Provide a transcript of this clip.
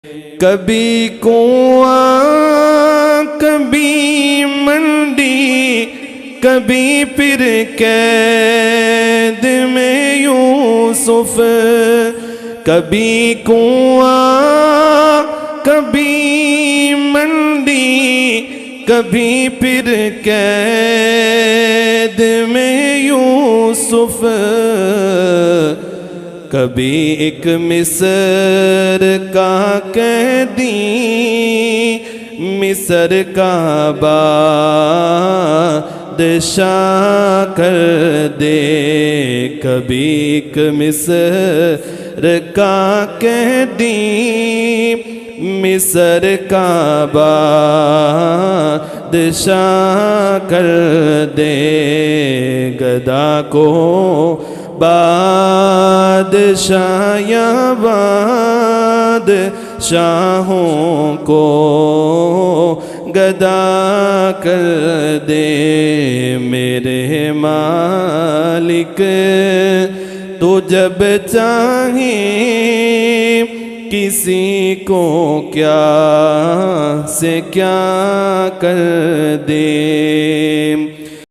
کبھی کنواں کبھی منڈی، کبھی پھر قید میں یوسف، کبھی کنواں کبھی منڈی، کبھی پھر قید میں یوسف، کبھی ایک مصر کا قیدی مصر کا بادشاہ کر دے، کبھی ایک مصر کا قیدی مصر کا بادشاہ کر دے، گدا کو بادشاہ یا بادشاہوں کو گدا کر دے، میرے مالک تو جب چاہیں کسی کو کیا سے کیا کر دے۔